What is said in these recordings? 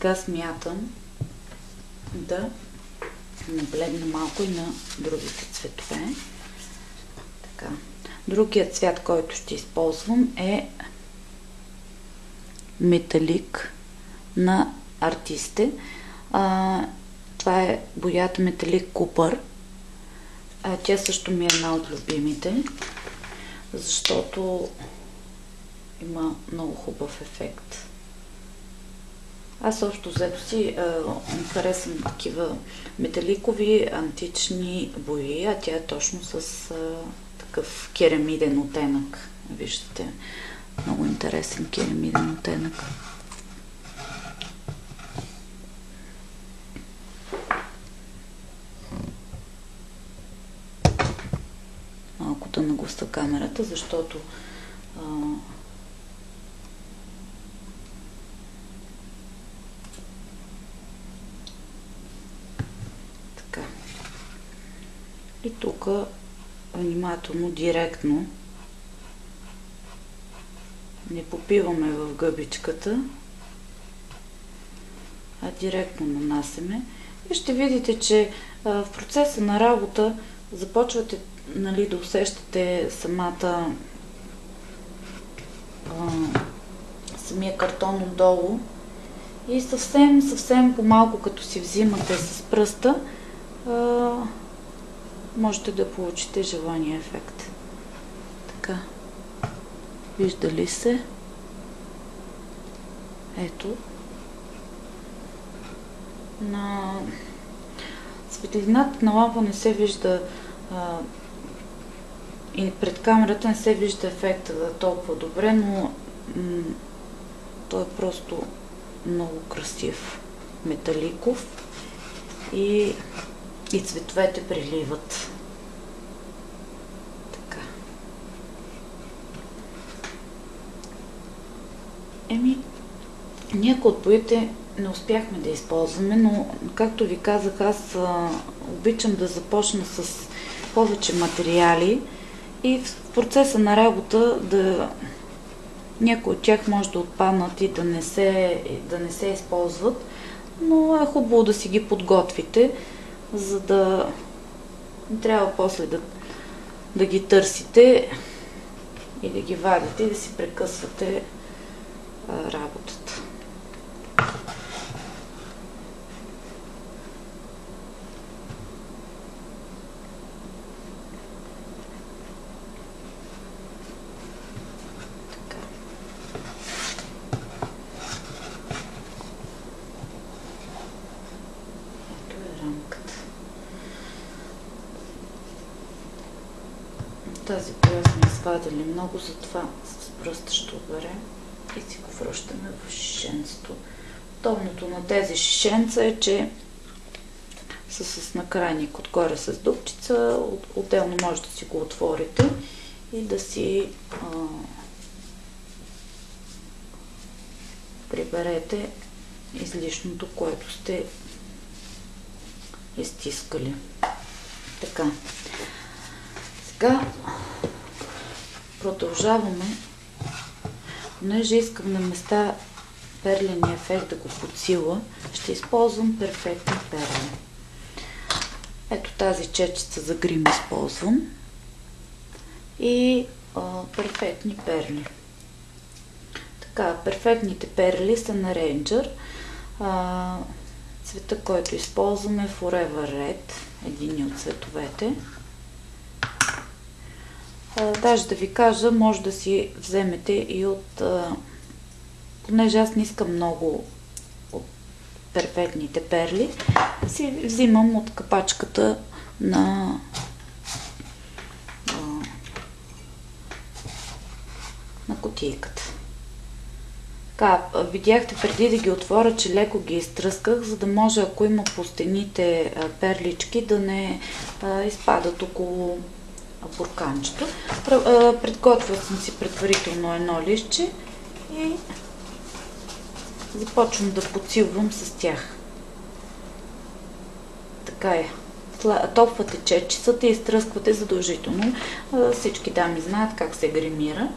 Сега смятам да наблегна малко и на другите цветове. Така. Другият цвят, който ще използвам, е металик на Артисте. Това е боята металик Купър. Тя също ми е една от любимите, защото има много хубав ефект. Аз общо взето си харесвам такива металикови антични бои, а тя е точно с такъв керамиден оттенък. Виждате, много интересен керамиден оттенък. Малко да нагласа камерата, защото така. И тук внимателно, директно не попиваме в гъбичката, а директно нанасяме. И ще видите, че в процеса на работа започвате, нали, да усещате самия картон отдолу и съвсем по-малко, като си взимате с пръста, можете да получите желания ефект. Така. Вижда ли се? Ето. На светлината на лампа не се вижда и пред камерата не се вижда ефекта толкова добре, но той е просто много красив, металиков и цветовете приливат. Така. Някои от боите не успяхме да използваме, но както ви казах, аз обичам да започна с повече материали и в процеса на работа някои от тях може да отпаднат и да не се използват, но е хубаво да си ги подготвите, за да не трябва после да ги търсите и да ги вадите и да си прекъсвате работата. Тази боя сме извадили много, затова с пръста ще оберем и си го връщаме в шишенцето. Удобното на тези шишенца е, че са с накрайник отгоре с дупчица, отделно може да си го отворите и да си приберете излишното, което сте изтискали. Така. Сега продължаваме, понеже искам на места перления ефект да го подсила, ще използвам перфектни перли. Ето тази чечица за грим използвам и перфектни перли. Така, перфектните перли са на Ranger. Цвета, който използвам е Forever Red, един от цветовете. Даже да ви кажа, може да си вземете и от... понеже аз не искам много от перфектните перли, си взимам от капачката на кутийката. Така, видяхте преди да ги отворя, че леко ги изтръсках, за да може, ако има по стените перлички, да не изпадат около бурканчето. Подготвила съм си предварително едно листче и започвам да подсилвам с тях. Така е. Топвате чечицата и изтръсквате задължително. Всички дами знаят как се гримира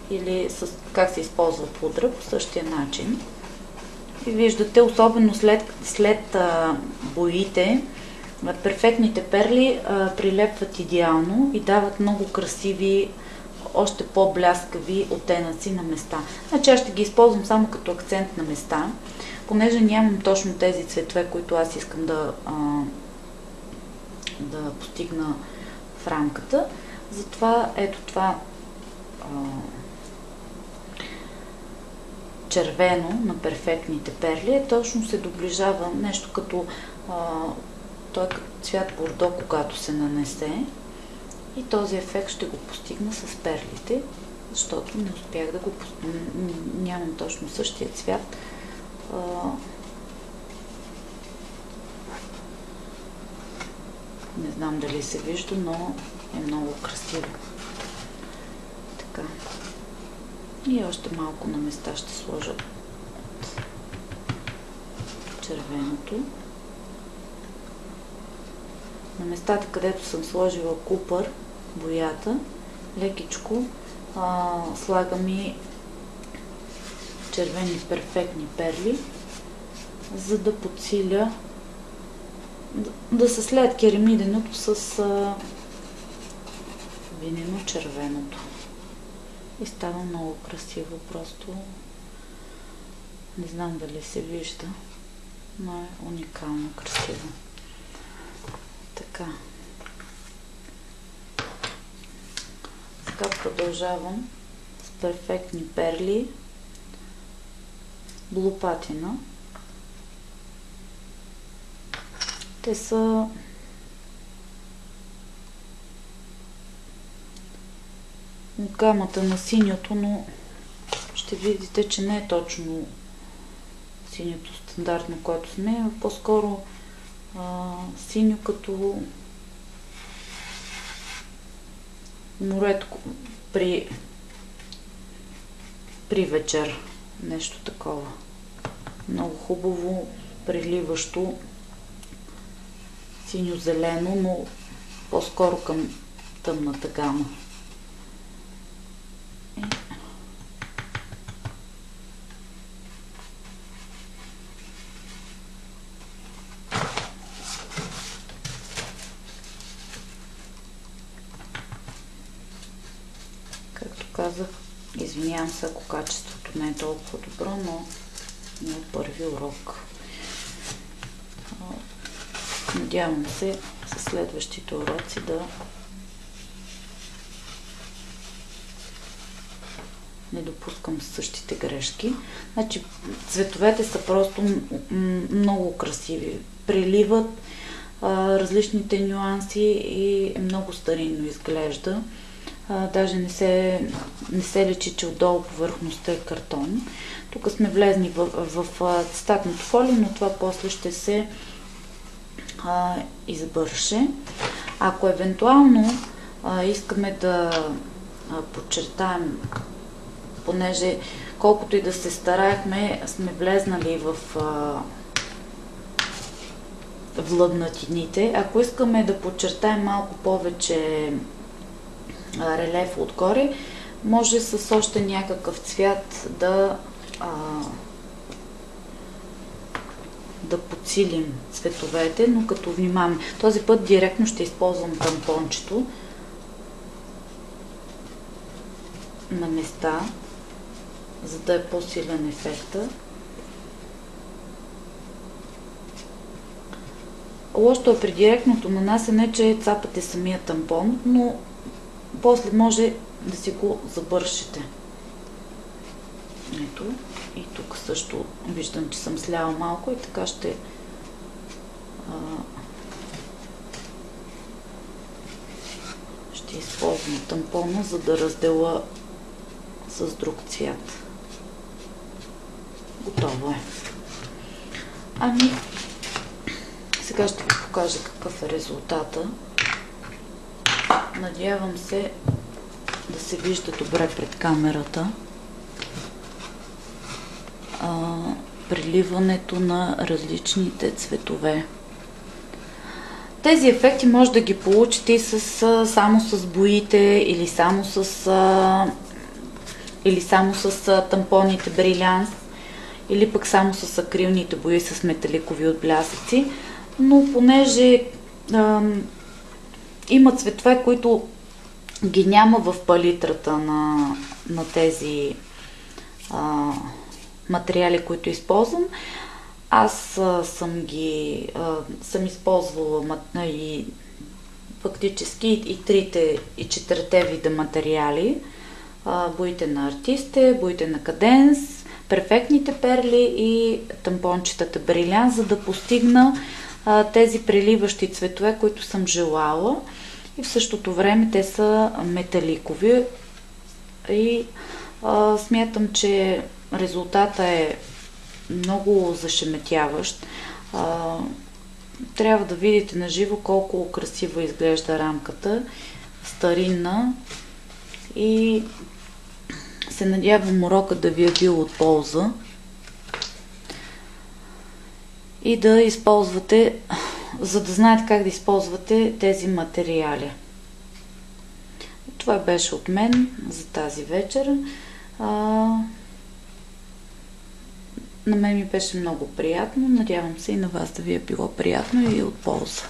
или как се използва пудра по същия начин. И виждате, особено след боите, перфектните перли прилепват идеално и дават много красиви, още по-бляскави оттенъци на места. Значи аз ще ги използвам само като акцент на места, понеже нямам точно тези цветове, които аз искам да постигна в рамката. Затова ето това червено на перфектните перли точно се доближава нещо като той е като цвят бордо, когато се нанесе, и този ефект ще го постигна с перлите, защото не успях да го нямам точно същия цвят. Не знам дали се вижда, но е много красиво. Така. И още малко на места ще сложа червеното. На местата, където съм сложила купър, боята, лекичко слагам и червени перфектни перли, за да подсиля, да се слеят керамиденото с винено червеното. И става много красиво, просто не знам дали се вижда, но е уникално красиво. Така. Сега продължавам с перфектни перли, блу патина. Те са от гамата на синьото, но ще видите, че не е точно синьото стандартно, което сме, а по-скоро синьо като морето при вечер. Нещо такова. Много хубаво, преливащо синьо-зелено, но по-скоро към тъмната гама. Както казах, извинявам се, ако качеството не е толкова добро, но не от първи урок. Надявам се със следващите уроци да не допускам същите грешки. Значи, цветовете са просто много красиви. Преливат различните нюанси и много старинно изглежда. Даже не се личи, че отдолу повърхността е картон. Тук сме влезни в цитатното фолио, но това после ще се избърше. Ако евентуално искаме да подчертаем, понеже колкото и да се стараехме, сме влезнали в влъднатините, ако искаме да подчертаем малко повече релеф отгоре, може с още някакъв цвят да подсилим цветовете, но като внимаваме. Този път директно ще използвам тампончето на места, за да е по-силен ефекта. Лошото е при директното нанасене, че цапате самия тампон, но после може да си го забършите. Ето, и тук също виждам, че съм сляла малко и така ще използвам тампона, за да разделя с друг цвят. Готово е. Ами, сега ще ви покажа какъв е резултата. Надявам се да се вижда добре пред камерата. Преливането на различните цветове. Тези ефекти може да ги получите и само с боите или само с тампоните брилянс. или пък само с акрилните бои с металикови отблясъци, но понеже има цветове, които ги няма в палитрата на тези материали, които използвам, аз съм използвала и фактически и трите и четирите вида материали. Боите на артисте, боите на каденс, перфектните перли и тампончетата брилянт, за да постигна тези преливащи цветове, които съм желала. И в същото време те са металикови и смятам, че резултата е много зашеметяващ. Трябва да видите на живо колко красиво изглежда рамката, старинна, и се надявам урокът да ви е бил от полза и да използвате, за да знаете как да използвате тези материали. Това беше от мен за тази вечер. На мен ми беше много приятно. Надявам се и на вас да ви е било приятно и от полза.